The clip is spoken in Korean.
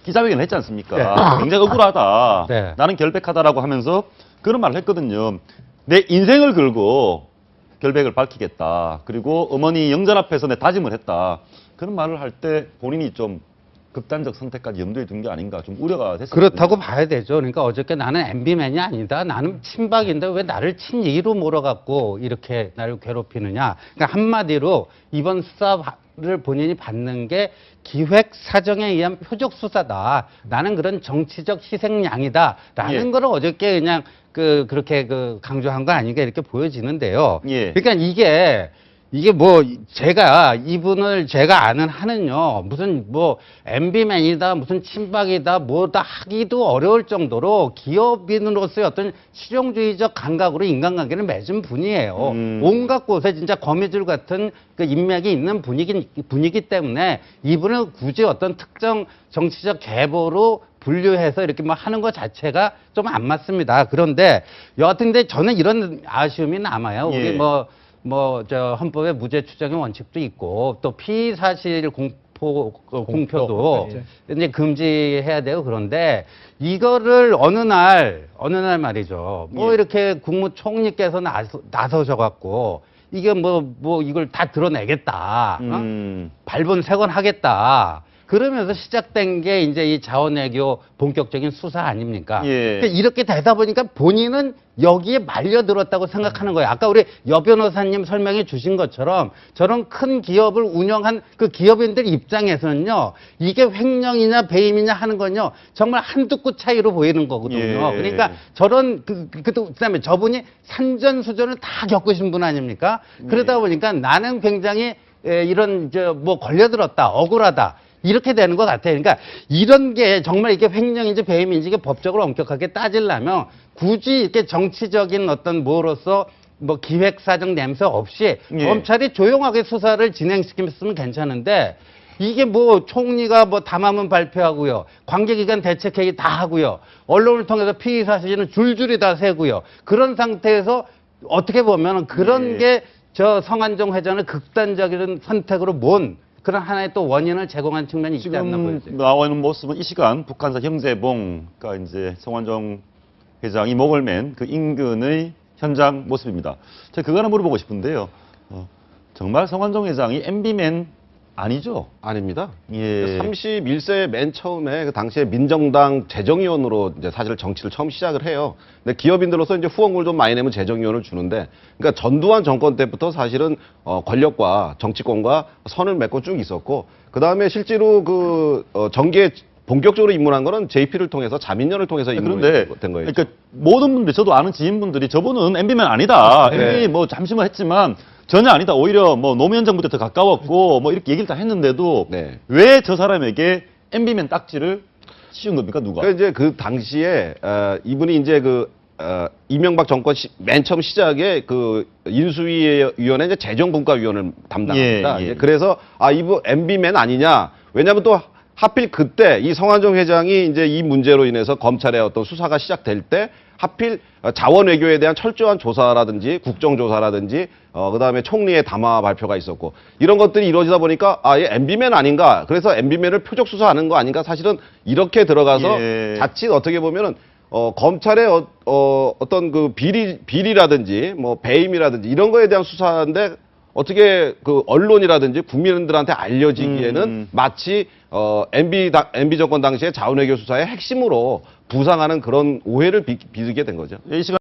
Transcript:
기자회견을 했지 않습니까? 네. 굉장히 억울하다. 네. 나는 결백하다라고 하면서 그런 말을 했거든요. 내 인생을 걸고 결백을 밝히겠다. 그리고 어머니 영전 앞에서 내 다짐을 했다. 그런 말을 할 때 본인이 좀 극단적 선택까지 염두에 둔 게 아닌가 좀 우려가 됐습니다. 그렇다고 봐야 되죠. 그러니까 어저께 나는 MB맨이 아니다. 나는 친박인데 왜 나를 친이로 몰아갖고 이렇게 나를 괴롭히느냐. 그러니까 한마디로 이번 수사를 본인이 받는 게 기획 사정에 의한 표적 수사다. 나는 그런 정치적 희생양이다. 라는 예. 거를 어저께 그냥 그렇게 강조한 거 아닌가 이렇게 보여지는데요. 예. 그러니까 이게 뭐 이분을 제가 아는 한은요 무슨 뭐 MB맨이다 무슨 친박이다 뭐다 하기도 어려울 정도로 기업인으로서의 어떤 실용주의적 감각으로 인간관계를 맺은 분이에요. 온갖 곳에 진짜 거미줄 같은 그 인맥이 있는 분이기 때문에 이분을 굳이 어떤 특정 정치적 계보로 분류해서 이렇게 뭐 하는 것 자체가 좀 안 맞습니다. 그런데 여하튼 근데 저는 이런 아쉬움이 남아요. 예. 우리 저 헌법에 무죄 추정의 원칙도 있고 또 피의 사실 공표도 이제 금지해야 되고 그런데 이거를 어느 날 말이죠. 뭐 예. 이렇게 국무총리께서 나서셔 갖고 이게 뭐 이걸 다 드러내겠다. 발본색원하겠다. 그러면서 시작된 게 이제 이 자원외교 본격적인 수사 아닙니까? 예. 그러니까 이렇게 되다 보니까 본인은 여기에 말려들었다고 생각하는 거예요. 아까 우리 여 변호사님 설명해 주신 것처럼 저런 큰 기업을 운영한 그 기업인들 입장에서는요, 이게 횡령이냐 배임이냐 하는 건요, 정말 한두 끗 차이로 보이는 거거든요. 예. 그러니까 저런, 그다음에 저분이 산전수전을 다 겪으신 분 아닙니까? 그러다 보니까 나는 굉장히 이런, 걸려들었다, 억울하다. 이렇게 되는 것 같아요. 그러니까 이런 게 정말 이게 횡령인지 배임인지 이게 법적으로 엄격하게 따지려면 굳이 이렇게 정치적인 어떤 뭐로서 뭐 기획사정 냄새 없이 예. 검찰이 조용하게 수사를 진행시키면 괜찮은데 이게 뭐 총리가 뭐 담화문 발표하고요. 관계기관 대책회의 다 하고요. 언론을 통해서 피의 사실은 줄줄이 다 세고요. 그런 상태에서 어떻게 보면 그런 예. 게 저 성한종 회장을 극단적인 선택으로 몬 그런 하나의 또 원인을 제공한 측면이 있지 않나 지금 보여져요. 나와 있는 모습은 이 시간 북한사 형제봉가 이제 성완종 회장이 목을 맨 그 인근의 현장 모습입니다. 제가 그거 하나 물어보고 싶은데요. 정말 성완종 회장이 MB맨 아니죠? 아닙니다. 예. 31세 맨 처음에 그 당시에 민정당 재정위원으로 이제 사실 정치를 처음 시작을 해요. 근데 기업인들로서 이제 후원금을 좀 많이 내면 재정위원을 주는데, 그러니까 전두환 정권 때부터 사실은 권력과 정치권과 선을 맺고 쭉 있었고, 그 다음에 실제로 정계에 본격적으로 입문한 거는 JP를 통해서 자민련을 통해서 그런데 된 거예요. 그러니까 모든 분들 저도 아는 지인분들이 저분은 MB맨 아니다. 네. MB 뭐 잠시만 했지만 전혀 아니다. 오히려 뭐 노무현 정부 때 더 가까웠고 뭐 이렇게 얘기를 다 했는데도 네. 왜 저 사람에게 MB맨 딱지를 씌운 겁니까 누가? 그러니까 이제 그 당시에 이분이 이제 이명박 정권 맨 처음 시작에 그 인수위원회 이제 재정분과위원을 담당합니다. 예, 예. 이제 그래서 이분 MB맨 아니냐? 왜냐하면 또 하필 그때 이 성완종 회장이 이제 이 문제로 인해서 검찰의 어떤 수사가 시작될 때 하필 자원 외교에 대한 철저한 조사라든지 국정조사라든지 그다음에 총리의 담화 발표가 있었고 이런 것들이 이루어지다 보니까 얘 MB맨 아닌가? 그래서 MB맨을 표적 수사하는 거 아닌가? 사실은 이렇게 들어가서 예. 자칫 어떻게 보면은 검찰의 어떤 그 비리라든지 뭐 배임이라든지 이런 거에 대한 수사인데 어떻게 그 언론이라든지 국민들한테 알려지기에는 마치 MB 정권 당시의 자원외교 수사의 핵심으로 부상하는 그런 오해를 빚게 된 거죠. 이 시간